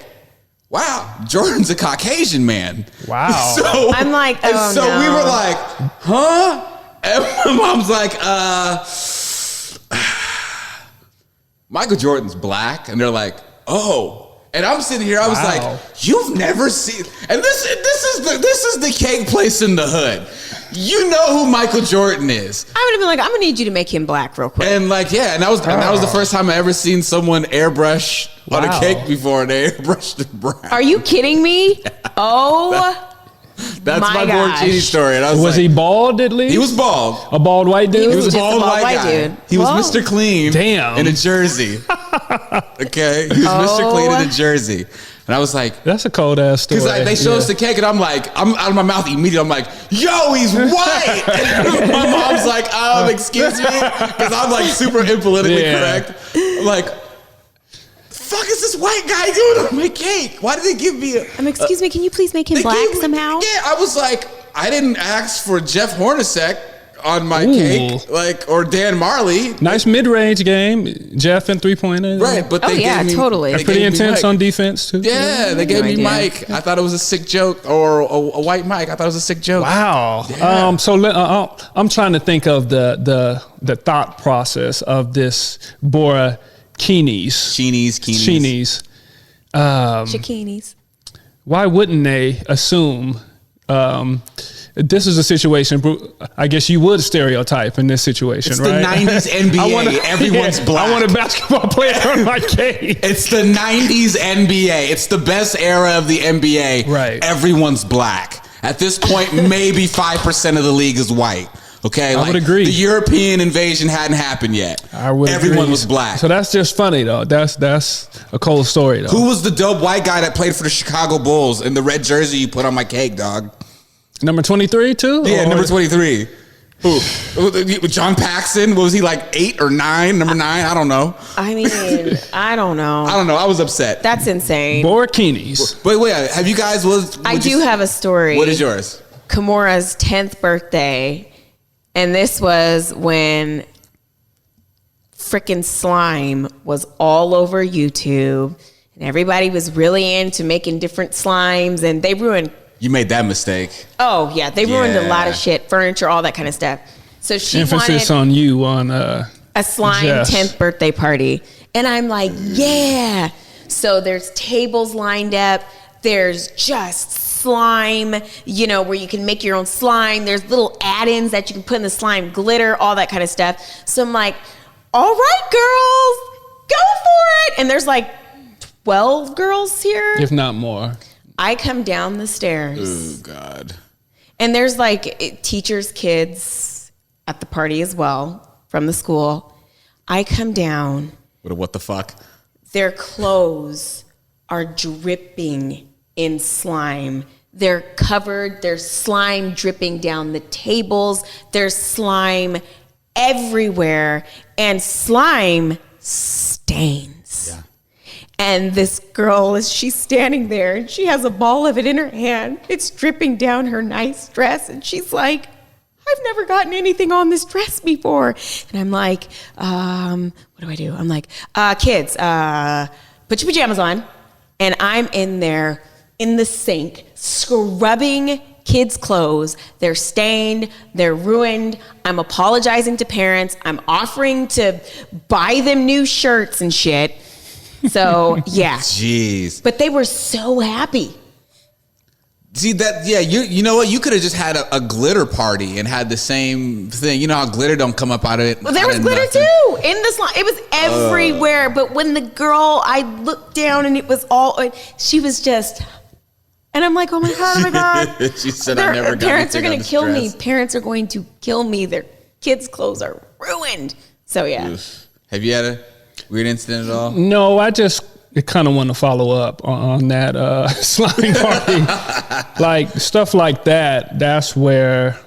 Wow, Jordan's a Caucasian man. Wow. So I'm like, and oh so no. we were like, huh? And my mom's like, Michael Jordan's black, and they're like, oh. And I'm sitting here, I was like, you've never seen, and this is the cake place in the hood. You know who Michael Jordan is. I would have been like, I'm gonna need you to make him black real quick. And like, yeah, and that was the first time I ever seen someone airbrush on a cake before, and they airbrushed it brown. Are you kidding me? Oh. That's my gosh. Borchini story. And I Was like, he bald at least? He was bald. A bald white dude? He He was a just bald white guy. dude. He was Whoa. Mr. Clean. Damn. In a jersey. Okay? He was Mr. Clean in a jersey. And I was like, That's a cold ass story. because they showed us the cake, and I'm like, I'm out of my mouth immediately. I'm like, yo, he's white. And my mom's like, excuse me, because I'm like super impolitically correct. I'm like, fuck is this white guy doing on my cake? Why did they give me Excuse me, can you please make him they black gave me- somehow? Yeah, I was like, I didn't ask for Jeff Hornacek on my Ooh. cake, like, or Dan Marley. Nice mid-range game. Jeff and three-pointer. Right, but they yeah, gave me, totally. they They're pretty gave me intense Mike. on defense, too. Yeah, they gave No me idea. Mike. I thought it was a sick joke, or a white Mike. I thought it was a sick joke. Wow. Yeah. I'm trying to think of the thought process of this Bora Keenies. Sheenies. Chiquinis. Why wouldn't they assume this is a situation? I guess you would stereotype in this situation, It's right? the 90s NBA. Everyone's black. I want a basketball player on my cake. It's the 90s NBA. It's the best era of the NBA. Right. Everyone's black. At this point, maybe 5% of the league is white. Okay? I would agree. The European invasion hadn't happened yet. Everyone agree. was black. So that's just funny, though. That's a cold story, though. Who was the dope white guy that played for the Chicago Bulls in the red jersey you put on my cake, dog? Number 23, too? Yeah, Or- number 23. Who? John Paxson? Was he like 8 or 9? Number 9? I don't know. I mean, I don't know. I don't know. I was upset. That's insane. Bora Keenies. But wait, have you guys? I do have a story. What is yours? Kimura's 10th birthday. And this was when frickin' slime was all over YouTube. And everybody was really into making different slimes. And they ruined... You made that mistake. Oh, yeah. They ruined a lot of Yeah. shit. Furniture, all that kind of stuff. So she Emphasis wanted on you on a slime Jess. 10th birthday party. And I'm like, yeah. So there's tables lined up. There's just slime, where you can make your own slime. There's little add-ins that you can put in the slime, glitter, all that kind of stuff. So I'm like, all right, girls, go for it. And there's like 12 girls here. if not more. I come down the stairs. Oh, God. And there's like teachers' kids at the party as well from the school. I come down. What the fuck? Their clothes are dripping in slime. They're covered. There's slime dripping down the tables. There's slime everywhere. And slime stains. Yeah. And this girl, she's standing there and she has a ball of it in her hand. It's dripping down her nice dress. And she's like, I've never gotten anything on this dress before. And I'm like, what do? I'm like, kids, put your pajamas on. And I'm in there in the sink scrubbing kids' clothes. They're stained. They're ruined. I'm apologizing to parents. I'm offering to buy them new shirts and shit. So, yeah. Jeez. But they were so happy. See that? Yeah, you know what? You could have just had a glitter party and had the same thing. You know how glitter don't come up out of it. Well, there was glitter too in the slime. It was everywhere. But when the girl, I looked down and it was all, she was just, and I'm like, oh my God. She said, I never got parents are anything going on to this kill me. dress. Parents are going to kill me. Their kids' clothes are ruined. So, yeah. Oof. Have you had a weird incident at all? No, I just kind of want to follow up on that slime party. Like stuff like that, that's where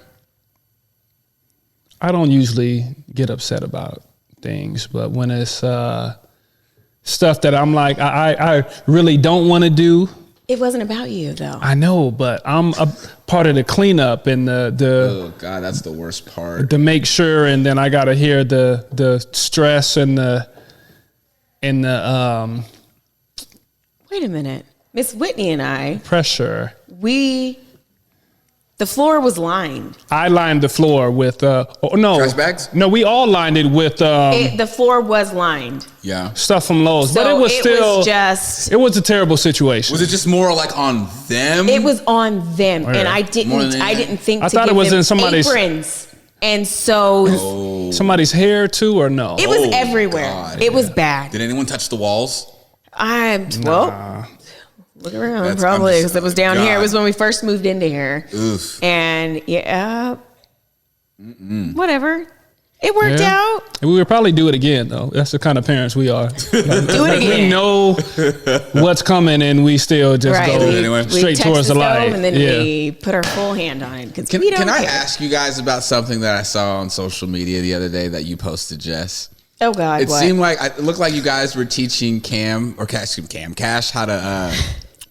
I don't usually get upset about things. But when it's stuff that I'm like, I really don't want to do. It wasn't about you, though. I know, but I'm a part of the cleanup and the Oh, God, that's the worst part. to make sure, and then I got to hear the stress and the in the Wait a minute. Miss Whitney and I, pressure. the floor was lined. I lined the floor with Trash bags? No, we all lined it with The floor was lined. Yeah. stuff from Lowe's, So but it was just. it was a terrible situation. Was it just more like on them? It was on them, and I More than didn't think. I to thought it give was them in somebody's- aprons, and so Somebody's hair too, or no? it was Oh, everywhere. God. It was bad. Did anyone touch the walls? Look around, That's- probably I'm because just- it was down here. It God. was when we first moved into here, Oof. and whatever. It worked out. We would probably do it again, though. That's the kind of parents we are. Do it again. We know what's coming, and we still just Right. go anyway. We straight touched towards the stove, light. and then Yeah. we put our full hand on it because we don't Can I care. ask you guys about something that I saw on social media the other day that you posted, Jess? Oh God, It what? seemed like it looked like you guys were teaching Cash how to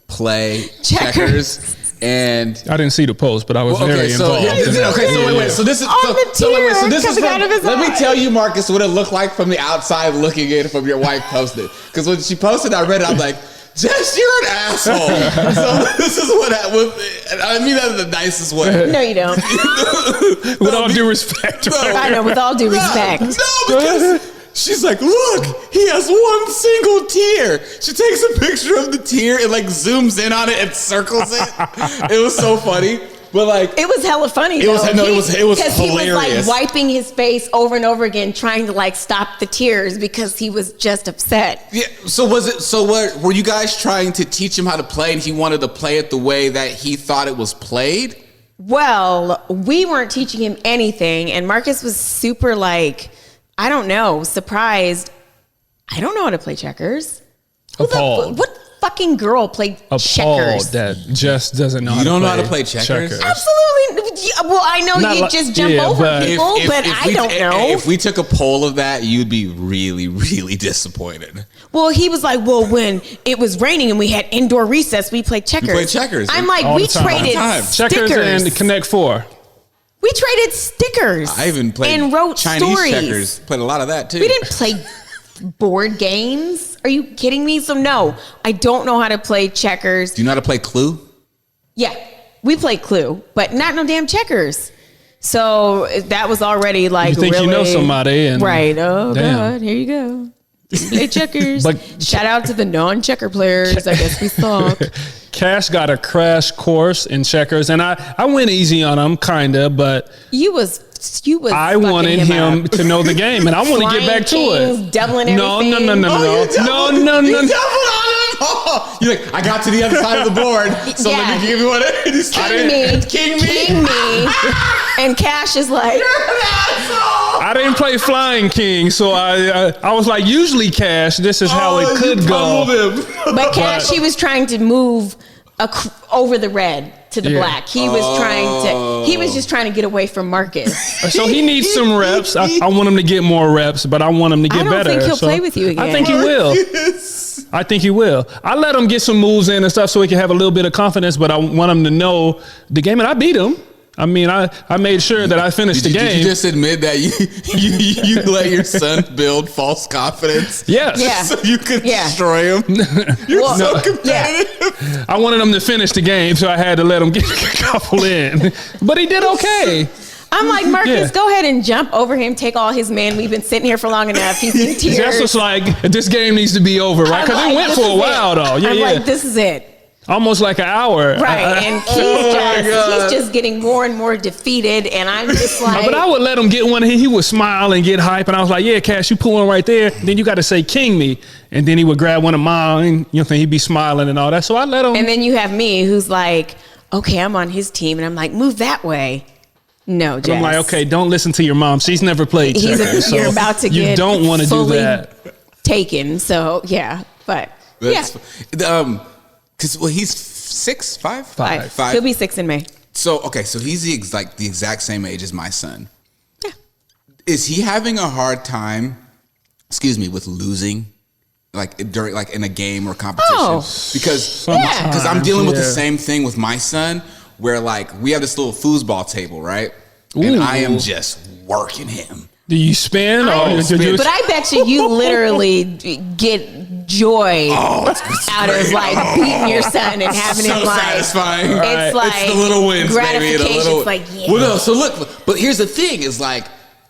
play checkers. And I didn't see the post, but I was well, very involved. in that. wait. So this is On the so wait, tear so this is coming out of his let me eye. tell you, Marcus, what it looked like from the outside looking in from your wife posted. Because when she posted, I read it. I'm like, Jess, you're an asshole. So this is what I mean that in the nicest way. No, you don't. With all due respect. No. I know, with all due respect. No, because she's like, look, he has one single tear. She takes a picture of the tear and like zooms in on it and circles it. It was so funny. But like, It was hella funny. It was- though. no, it was because he was hilarious. like wiping his face over and over again, trying to like stop the tears because he was just upset. yeah. So what were you guys trying to teach him how to play, and he wanted to play it the way that he thought it was played? Well, we weren't teaching him anything, and Marcus was super like, I don't know, surprised. I don't know how to play checkers. Appalled. What fucking girl played Appalled checkers? that just doesn't know You how to don't play know how to play checkers? Absolutely. Yeah, well, I know Not you like- just jump yeah, over but- people, but I don't know. If we took a poll of that, you'd be really, really disappointed. Well, he was like, well, when it was raining and we had indoor recess, we played checkers. played checkers. I'm like, All we the time. traded All the time. stickers. Checkers and Connect Four. We traded stickers. I even played and wrote Chinese stories. checkers. Played a lot of that too. We didn't play board games. Are you kidding me? So no, I don't know how to play checkers. Do you know how to play Clue? Yeah, we play Clue, but not no damn checkers. So that was already like You think really, you know somebody and right? Oh damn. God, here you go. Play checkers. But- Shout out to the non-checker players. I guess we suck. Cash got a crash course in checkers, and I went easy on him, kinda, but You was I fucking wanted him up. to know the game, and I want to get Flying back to kings, it. doubling No, no, everything. no, no, Oh, no, you no, no, You no. doubled on him. Oh, you're like, I got to the other side of the board, so Yeah. let me give you one. King me. And Cash is like, I didn't play Flying King, so I was like, usually Cash, this is how it could go. but Cash, he was trying to move over the red to the Yeah. black. He was just trying to get away from Marcus. So he needs some reps. I want him to get more reps, but I want him to get I don't better. think he'll So play with you again. I think he will. I think he will. I let him get some moves in and stuff so he can have a little bit of confidence, but I want him to know the game, and I beat him. I mean, I made sure that I finished the game. Did you just admit that you let your son build false confidence? Yes. Yeah. So you could Yeah. destroy him? You're Well, so yeah. competitive. I wanted him to finish the game, so I had to let him get a couple in. But he did okay. I'm like, Marcus, Yeah. go ahead and jump over him, take all his man. We've been sitting here for long enough. He's in tears. That's just like, this game needs to be over, right? I'm Because like, it went this for a is while, it. though. Yeah, I'm yeah. like, this is it. Almost like an hour. Right. And he's just getting more and more defeated. And I'm just like, But I would let him get one. He would smile and get hype. And I was like, yeah, Cash, you pull one right there. Then you got to say, king me. And then he would grab one of mine. You know, he'd be smiling and all that. So I let him. and then you have me who's like, okay, I'm on his team. And I'm like, move that way. No, Jess. I'm like, okay, don't listen to your mom. She's never played checkers. You're about to you get don't want to do fully that. taken. So, yeah. But, yeah. Because he's 6'5"? Five. He'll be 6 in May. So he's the exact same age as my son. Yeah. Is he having a hard time, with losing, during in a game or competition? Oh. Because Sometimes, I'm dealing with the yeah. same thing with my son, where we have this little foosball table, right? And I am just working him. Do you spin or but I bet you literally get joy out of like beating your son and having him like satisfying. It's like it's the little wins, baby. The little, it's like, yeah. Well, no, so look, but here's the thing: is like,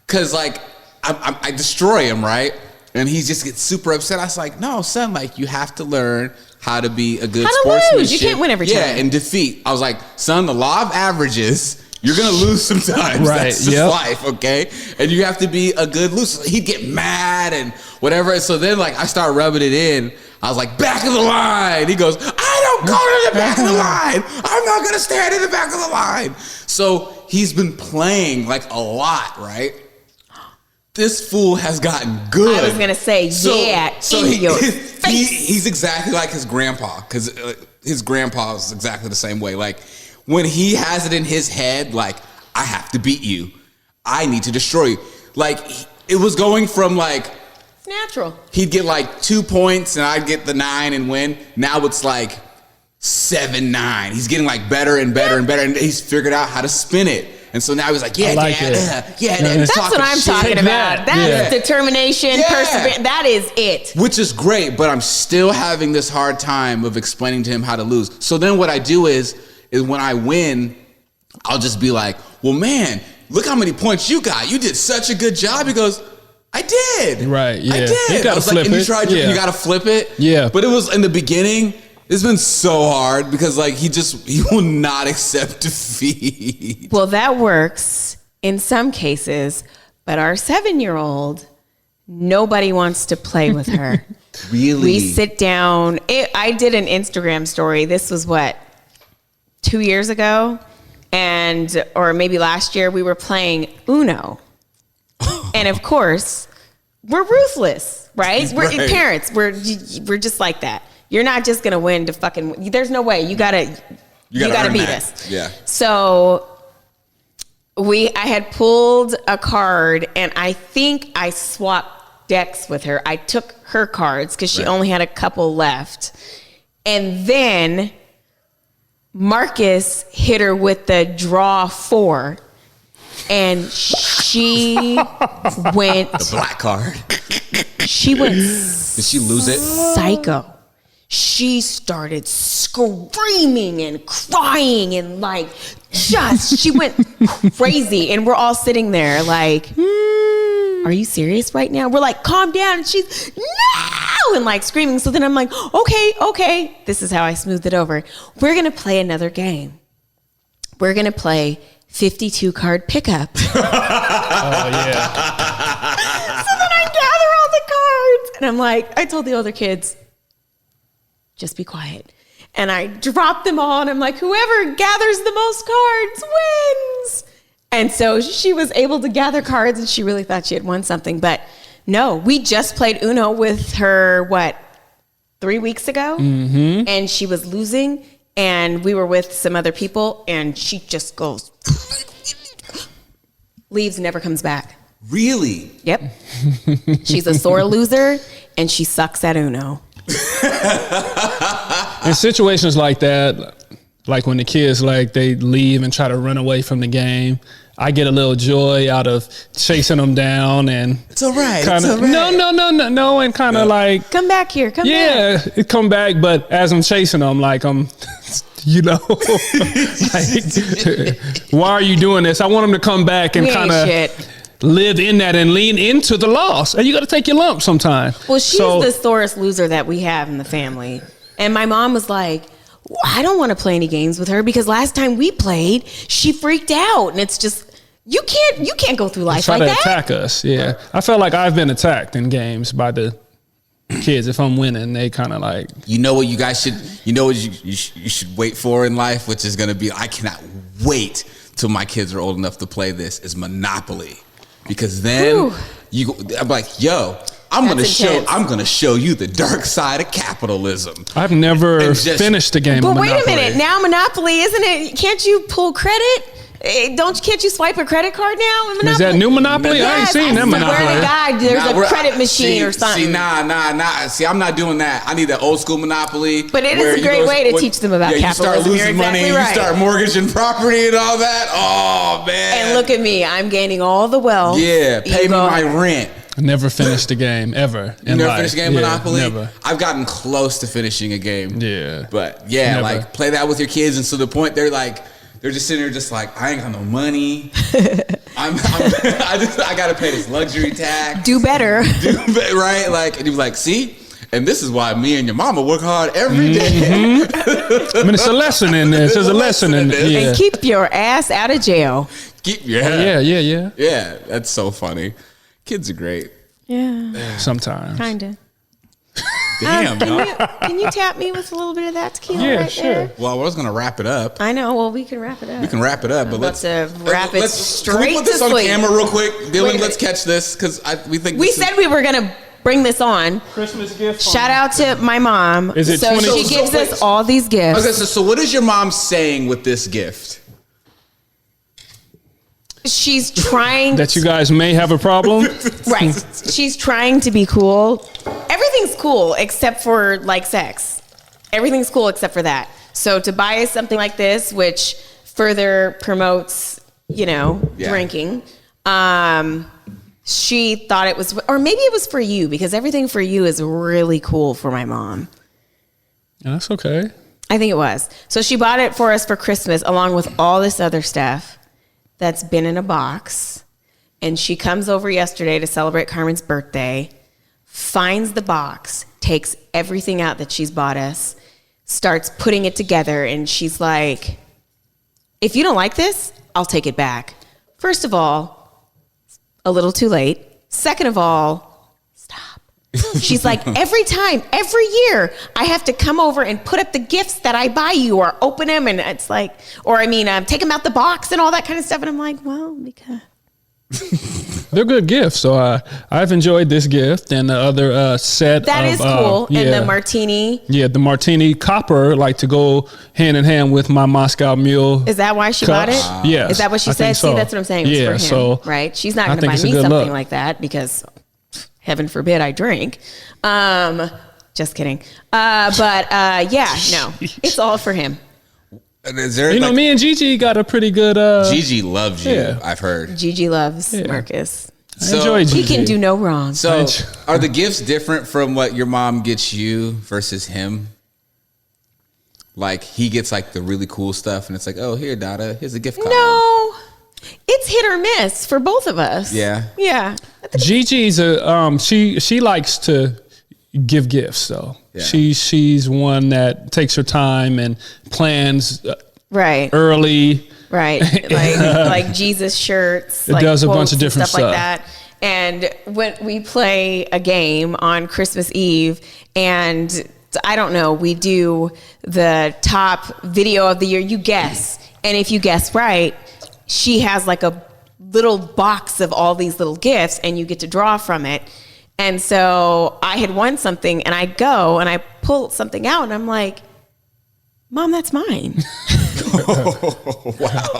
cause like I destroy him, right? And he just gets super upset. I was like, no, son, like you have to learn how to be a good sportsman. You can't win every time. Yeah, and defeat. I was like, son, the law of averages. You're going to lose sometimes. Right. That's just life, okay? And you have to be a good loser. He'd get mad and whatever. So then, like, I start rubbing it in. I was like, back of the line. He goes, I don't go to the back of the line. I'm not going to stand in the back of the line. So he's been playing, like, a lot, right? This fool has gotten good. I was going to say, he's exactly like his grandpa, because his grandpa is exactly the same way. Like, when he has it in his head, like, I have to beat you. I need to destroy you. Like, it was going from, like... It's natural. He'd get, like, 2 points, and I'd get the 9 and win. Now it's, like, 7-9. He's getting, like, better and better and better, and he's figured out how to spin it. And so now he's like, yeah, like Dad. That's what I'm talking about. That's determination, perseverance. That is it. Which is great, but I'm still having this hard time of explaining to him how to lose. So then what I do is when I win, I'll just be like, well, man, look how many points you got. You did such a good job. He goes, I did. Right, yeah. I did. You gotta flip and it. You tried you got to flip it. Yeah. But it was in the beginning, it's been so hard because like he will not accept defeat. Well, that works in some cases, but our 7-year-old, nobody wants to play with her. Really? We sit down. I did an Instagram story. This was 2 years ago, or maybe last year, we were playing Uno. And of course, we're ruthless, right? We're parents. We're just like that. You're not just gonna win to fucking. There's no way. You gotta beat us. Yeah. So I had pulled a card, and I think I swapped decks with her. I took her cards because she only had a couple left, and then Marcus hit her with the draw 4, and she went... The black card. She went... Did she lose it? Psycho. She started screaming and crying and she went crazy. And we're all sitting there like, are you serious right now? We're like, calm down. And she's, no! And screaming. So then I'm like, okay. This is how I smoothed it over. We're going to play another game. We're going to play 52 card pickup. Oh, yeah. So then I gather all the cards. And I'm like, I told the other kids, just be quiet. And I drop them all. And I'm like, whoever gathers the most cards wins. And so she was able to gather cards, and she really thought she had won something. But no, we just played Uno with her, 3 weeks ago? Mm-hmm. And she was losing, and we were with some other people, and she just goes, leaves, never comes back. Really? Yep. She's a sore loser, and she sucks at Uno. In situations like that, like when the kids they leave and try to run away from the game, I get a little joy out of chasing them down and it's all right. No, and kind of come back here, come back. Yeah, come back. But as I'm chasing them, I'm, why are you doing this? I want them to come back and kind of live in that and lean into the loss. And you got to take your lump sometime. Well, she's the sorest loser that we have in the family. And my mom was like, I don't want to play any games with her because last time we played, she freaked out. And it's just, you can't go through life like that. Try to attack us, yeah. I felt like I've been attacked in games by the kids. If I'm winning, they kind of You know what you guys should, you should wait for in life, which is going to be, I cannot wait till my kids are old enough to play this, is Monopoly. Because then I'm like, yo, I'm gonna show you the dark side of capitalism. I've never finished a game. But of Monopoly. Wait a minute, now Monopoly, isn't it? Can't you pull credit? Can't you swipe a credit card now? In Is that new Monopoly? I ain't seen that Monopoly. I swear to God, there's a credit machine or something. See, nah. See, I'm not doing that. I need that old school Monopoly. But it is a great way to teach them about capitalism. You start losing money, right. you start mortgaging property and all that. Oh, man. And look at me. I'm gaining all the wealth. Yeah, pay me my rent. I never finished a game ever. You never finished a game Monopoly? Never. I've gotten close to finishing a game. Yeah. But yeah, Never. like play that with your kids, and so the point they're just sitting there just like, I ain't got no money. I gotta pay this luxury tax. Do better. Right? Like, and you're like, see? And this is why me and your mama work hard every day. I mean, it's a lesson in this. There's a lesson in this. Yeah. And keep your ass out of jail. Yeah, that's so funny. Kids are great. Yeah. Sometimes. Kinda. Damn, can you tap me with a little bit of that tequila? Yeah, right sure. there? Well, I was gonna wrap it up. I know. Well, we can wrap it up. But let's wrap it straight Can we put this to on sleep? camera real quick, Dylan? Wait. Let's catch this because We said we were gonna bring this on. Christmas gift. Shout out to my mom. Is it so 20? she gives us all these gifts. Okay, so what is your mom saying with this gift? She's trying That you guys may have a problem. right. She's trying to be cool. Everything's cool except for like sex. Everything's cool except for that. So to buy us something like this, which further promotes, drinking, she thought it was, or maybe it was for you, because everything for you is really cool for my mom. That's okay. I think it was. So she bought it for us for Christmas along with all this other stuff that's been in a box. And she comes over yesterday to celebrate Carmen's birthday, finds the box, takes everything out that she's bought us, starts putting it together, and she's like, if you don't like this, I'll take it back. First of all, a little too late. Second of all, stop. She's like, every year, I have to come over and put up the gifts that I buy you or open them. And it's like, take them out the box and all that kind of stuff. And I'm like, well, because. They're good gifts. So I've enjoyed this gift and the other set. That is cool. And the martini. Yeah, the martini copper, like to go hand in hand with my Moscow Mule. Is that why she bought it? Yes. Is that what she said? So. See, that's what I'm saying. It's for him, so right? She's not going to buy me something like that because heaven forbid I drink. Just kidding. No, it's all for him. Is there, me and Gigi got a pretty good. Gigi loves you. Yeah. I've heard. Gigi loves Marcus. I enjoy Gigi. He can do no wrong. So, are the gifts different from what your mom gets you versus him? Like he gets like the really cool stuff, and it's like, oh, here, Dada, here's a gift card. No, it's hit or miss for both of us. Yeah. Gigi's she likes to give gifts though. Yeah. She's one that takes her time and plans early. Right. Like Jesus shirts. It does a bunch of different stuff like that. And when we play a game on Christmas Eve, and I don't know, we do the top video of the year, you guess. And if you guess right, she has like a little box of all these little gifts and you get to draw from it. And so I had won something and I go and I pull something out and I'm like, Mom, that's mine. Wow.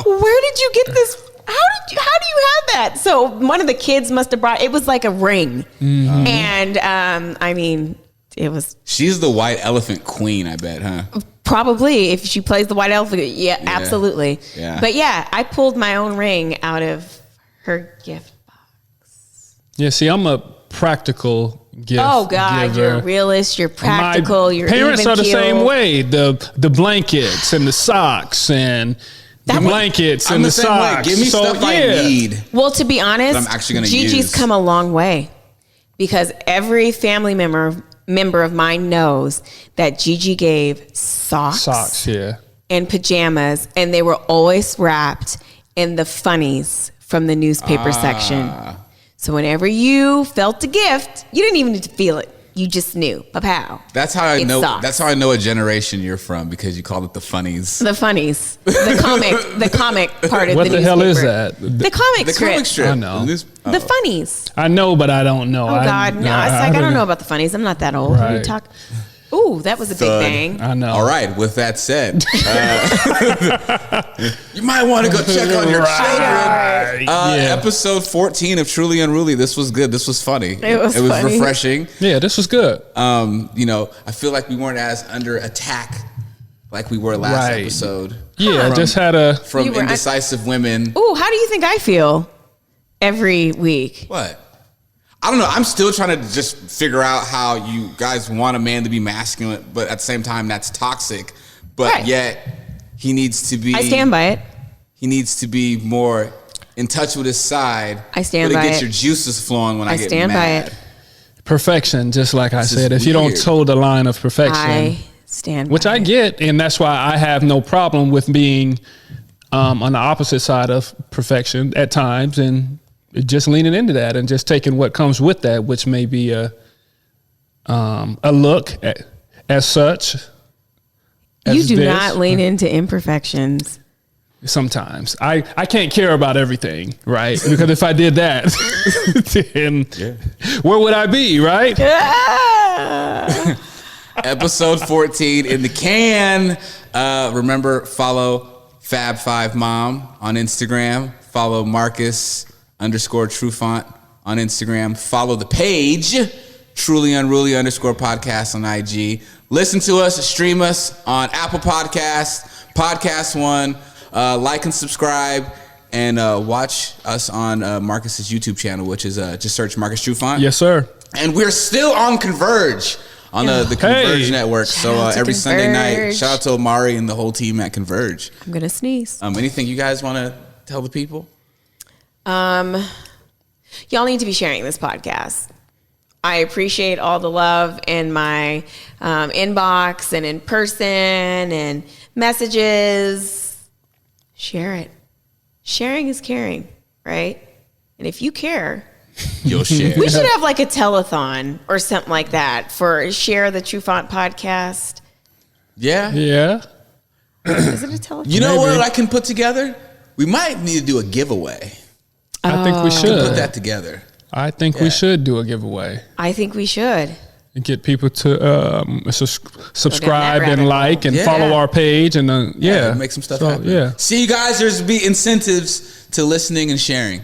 Where did you get this? How do you have that? So one of the kids must have brought, it was like a ring. Mm-hmm. And it was. She's the white elephant queen, I bet, huh? Probably if she plays the white elephant. Yeah, absolutely. Yeah. But yeah, I pulled my own ring out of her gift box. Yeah, see, I'm a practical gift. Oh God, giver. You're a realist. You're practical. Your parents are the same way. The blankets and the socks and the blankets and the socks. Give me stuff I need. Well, to be honest, I'm actually going to Gigi's come a long way because every family member of mine knows that Gigi gave socks, and pajamas, and they were always wrapped in the funnies from the newspaper section. So whenever you felt a gift, you didn't even need to feel it. You just knew. Pow. That's how I know. That's how I know a generation you're from because you call it the funnies. The funnies. The comic part of the newspaper. What the hell is that? The comic strip. I know. The funnies. I know, but I don't know. Oh God, no. It's like I don't know about the funnies. I'm not that old. Right. What are you talking? Ooh, that was a big bang. I know. All right. With that said, you might want to go check on your children. Episode 14 of Truly Unruly. This was good. This was funny. It was funny. Refreshing. Yeah, this was good. I feel like we weren't as under attack like we were last episode. Yeah, from indecisive women. Ooh, how do you think I feel every week? What? I don't know. I'm still trying to just figure out how you guys want a man to be masculine, but at the same time, that's toxic. But yet, he needs to be. I stand by it. He needs to be more in touch with his side. I stand by it. But it gets your juices flowing when I get stand mad. by it. Perfection, just like I said. If you don't toe the line of perfection, I stand by which I get, and that's why I have no problem with being on the opposite side of perfection at times, and just leaning into that and just taking what comes with that, which may be a look as such. You do not lean into imperfections. Sometimes I can't care about everything, right? Because if I did that, then where would I be, right? Episode 14 in the can. Remember, follow Fab5Mom on Instagram. Follow Marcus_Trufant on Instagram. Follow the page, Truly Unruly _podcast on IG. Listen to us, stream us on Apple Podcasts, Podcast One. Like and subscribe, and watch us on Marcus's YouTube channel, which is just search Marcus Trufant. Yes, sir. And we're still on Converge on the Converge network. So every Sunday night, shout out to Omari and the whole team at Converge. I'm gonna sneeze. Anything you guys want to tell the people? Y'all need to be sharing this podcast. I appreciate all the love in my inbox and in person and messages. Share it. Sharing is caring, right? And if you care, you'll share. We should have like a telethon or something like that for Share the Trufant podcast. Yeah. Is it a telethon? You know what I can put together? We might need to do a giveaway. I think we should put that together. I think we should do a giveaway. I think we should. And get people to subscribe and like and follow our page and make some stuff happen. Yeah. See, you guys, there's be incentives to listening and sharing.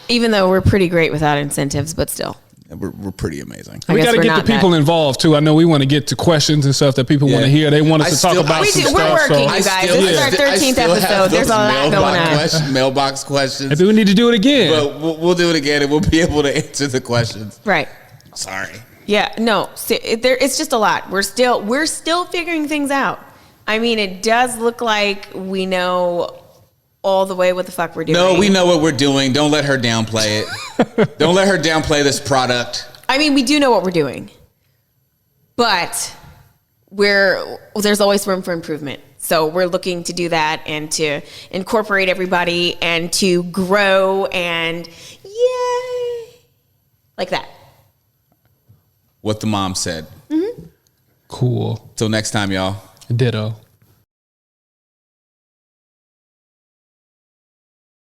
Even though we're pretty great without incentives, but still. We're pretty amazing. We got to get the people involved too. I know we want to get to questions and stuff that people want to hear. They want us to talk about some stuff. We're working, you guys. This is our 13th episode. There's a lot going on. Mailbox questions. Maybe we need to do it again. But we'll do it again, and we'll be able to answer the questions. Right. Sorry. Yeah. No. It's just a lot. We're still figuring things out. I mean, it does look like we know all the way what the fuck we're doing. No, we know what we're doing. Don't let her downplay it. Don't let her downplay this product. I mean, we do know what we're doing, but there's always room for improvement. So we're looking to do that and to incorporate everybody and to grow and yay, like that. What the mom said. Mm-hmm. Cool. Till next time, y'all. Ditto.